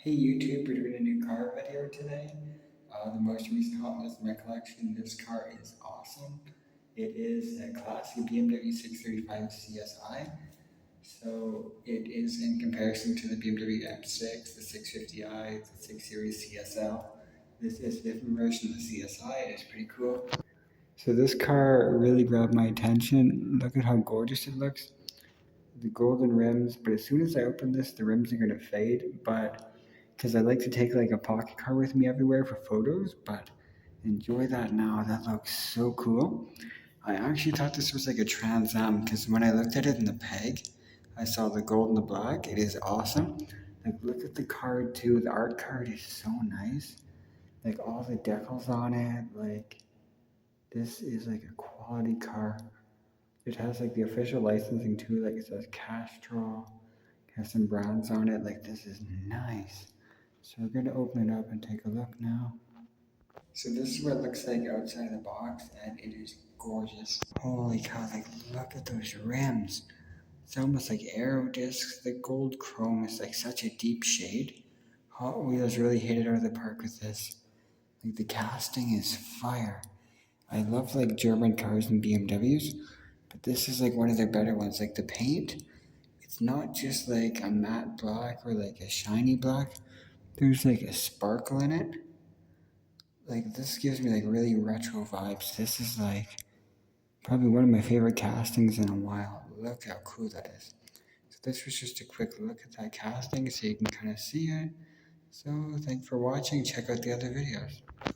Hey YouTube, we're doing a new car video today. The most recent Hot Wheels in my collection. This car is awesome. It is a classic BMW 635 CSI. So it is in comparison to the BMW M6, the 650i, the 6 Series CSL. This is a different version of the CSI. It is pretty cool. So this car really grabbed my attention. Look at how gorgeous it looks. The golden rims, but as soon as I open this, the rims are gonna fade. But because I like to take like a pocket car with me everywhere for photos, but enjoy that now. That looks so cool. I actually thought this was like a Trans Am because when I looked at it in the peg, I saw the gold and the black. It is awesome. Like look at the card too. The art card is so nice. Like all the decals on it. Like this is like a quality car. It has like the official licensing too. Like it says Castrol. Has some brands on it. Like this is nice. So we're gonna open it up and take a look now. So this is what it looks like outside the box, and it is gorgeous. Holy cow! Like look at those rims. It's almost like aero discs. The gold chrome is like such a deep shade. Hot Wheels really hit it out of the park with this. Like the casting is fire. I love like German cars and BMWs, but this is like one of their better ones. Like the paint, it's not just like a matte black or like a shiny black. There's like a sparkle in it. Like this gives me like really retro vibes. This is like probably one of my favorite castings in a while. Look how cool that is. So this was just a quick look at that casting so you can kind of see it. So thanks for watching. Check out the other videos.